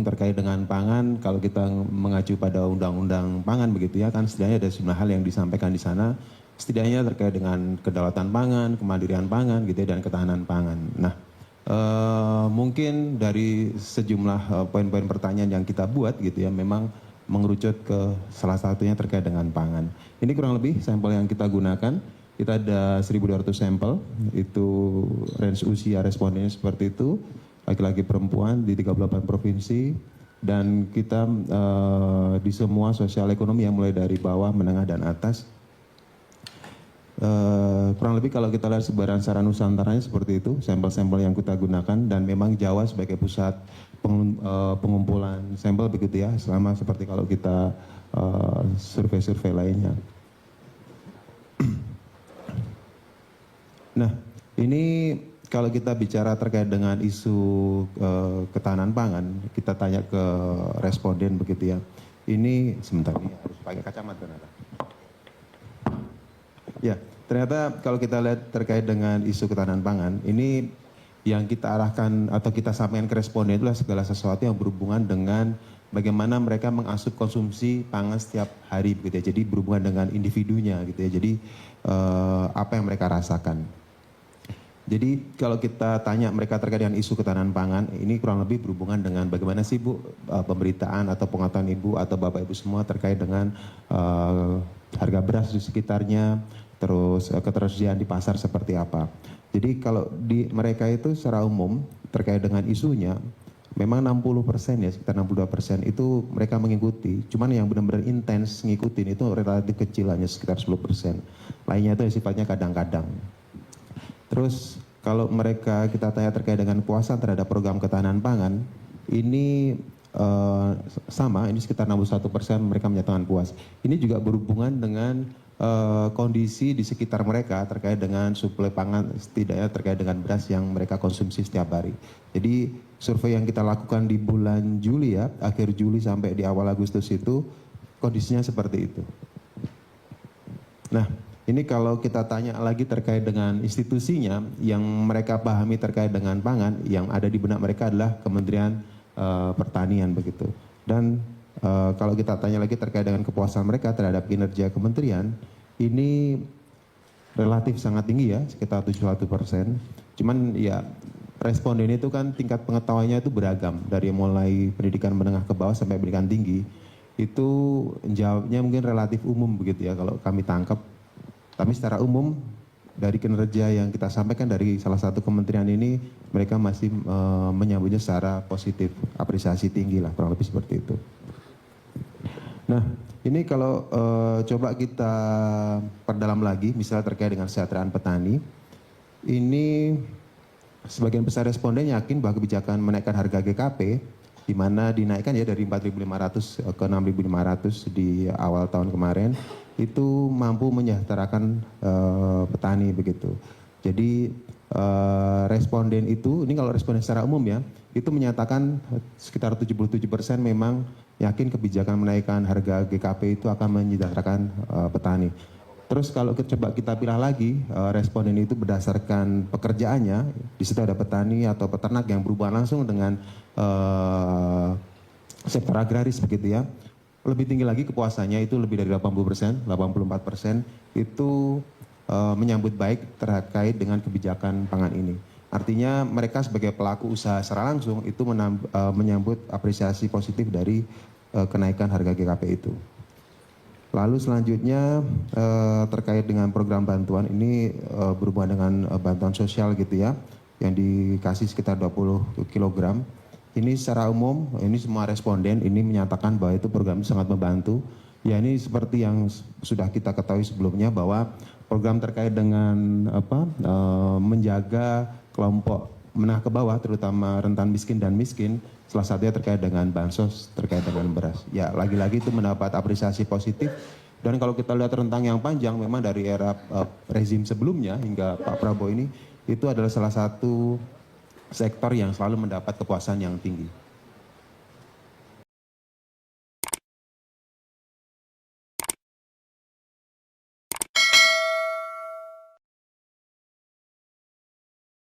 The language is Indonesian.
terkait dengan pangan, kalau kita mengacu pada undang-undang pangan begitu ya, kan setidaknya ada sejumlah hal yang disampaikan di sana, setidaknya terkait dengan kedaulatan pangan, kemandirian pangan gitu ya, dan ketahanan pangan. Nah, mungkin dari sejumlah poin-poin pertanyaan yang kita buat gitu ya, memang mengerucut ke salah satunya terkait dengan pangan. Ini kurang lebih sampel yang kita gunakan. Kita ada 1.200 sampel, itu range usia respondennya seperti itu, laki-laki perempuan di 38 provinsi, dan kita di semua sosial ekonomi yang mulai dari bawah, menengah, dan atas. Kurang lebih kalau kita lihat sebaran secara nusantaranya seperti itu, sampel-sampel yang kita gunakan, dan memang Jawa sebagai pusat pengumpulan sampel begitu ya, selama seperti kalau kita survei-survei lainnya. Nah, ini kalau kita bicara terkait dengan isu ketahanan pangan, kita tanya ke responden begitu ya. Ini sebentar, ini harus pakai kacamata ternyata. Ya, ternyata kalau kita lihat terkait dengan isu ketahanan pangan, ini yang kita arahkan atau kita sampaikan ke responden itulah segala sesuatu yang berhubungan dengan bagaimana mereka mengasup konsumsi pangan setiap hari begitu ya. Jadi berhubungan dengan individunya gitu ya. Jadi apa yang mereka rasakan. Jadi kalau kita tanya mereka terkait dengan isu ketahanan pangan, ini kurang lebih berhubungan dengan bagaimana sih Bu pemberitaan atau pengetahuan Ibu atau Bapak Ibu semua terkait dengan harga beras di sekitarnya, terus ketersediaan di pasar seperti apa. Jadi kalau di mereka itu secara umum terkait dengan isunya, memang 60% ya, sekitar 62% itu mereka mengikuti. Cuman yang benar-benar intens ngikutin itu relatif kecil, hanya sekitar 10%. Lainnya itu sifatnya kadang-kadang. Terus kalau mereka kita tanya terkait dengan kepuasan terhadap program ketahanan pangan, ini sama, ini sekitar 61% mereka menyatakan puas. Ini juga berhubungan dengan kondisi di sekitar mereka terkait dengan suplai pangan, setidaknya terkait dengan beras yang mereka konsumsi setiap hari. Jadi survei yang kita lakukan di bulan Juli ya, akhir Juli sampai di awal Agustus itu kondisinya seperti itu. Nah, ini kalau kita tanya lagi terkait dengan institusinya, yang mereka pahami terkait dengan pangan, yang ada di benak mereka adalah Kementerian Pertanian begitu. Dan kalau kita tanya lagi terkait dengan kepuasan mereka terhadap kinerja kementerian, ini relatif sangat tinggi ya, sekitar 71%. Cuman ya responden itu kan tingkat pengetahuannya itu beragam, dari mulai pendidikan menengah ke bawah sampai pendidikan tinggi. Itu jawabnya mungkin relatif umum begitu ya kalau kami tangkap. Tapi secara umum dari kinerja yang kita sampaikan dari salah satu kementerian ini, mereka masih menyambutnya secara positif, apresiasi tinggi lah, kurang lebih seperti itu. Nah, ini kalau coba kita perdalam lagi, misalnya terkait dengan kesejahteraan petani, ini sebagian besar responden yakin bahwa kebijakan menaikkan harga GKP, di mana dinaikkan ya dari 4.500 ke 6.500 di awal tahun kemarin, itu mampu menyejahterakan petani begitu. Jadi responden itu, ini kalau responden secara umum ya, itu menyatakan sekitar 77% memang yakin kebijakan menaikkan harga GKP itu akan menyejahterakan petani. Terus kalau coba kita pilih lagi, responden itu berdasarkan pekerjaannya, di situ ada petani atau peternak yang berhubungan langsung dengan sektor agraris begitu ya. Lebih tinggi lagi kepuasannya, itu lebih dari 80%, 84% itu menyambut baik terkait dengan kebijakan pangan ini. Artinya mereka sebagai pelaku usaha secara langsung itu menyambut apresiasi positif dari kenaikan harga GKP itu. Lalu selanjutnya terkait dengan program bantuan ini berhubungan dengan bantuan sosial gitu ya, yang dikasih sekitar 20 kg. Ini secara umum, ini semua responden ini menyatakan bahwa itu program sangat membantu. Ya ini seperti yang sudah kita ketahui sebelumnya bahwa program terkait dengan menjaga kelompok menengah ke bawah, terutama rentan miskin dan miskin, salah satunya terkait dengan bansos, terkait dengan beras. Ya lagi-lagi itu mendapat apresiasi positif. Dan kalau kita lihat rentang yang panjang, memang dari era rezim sebelumnya hingga Pak Prabowo ini, itu adalah salah satu sektor yang selalu mendapat kepuasan yang tinggi.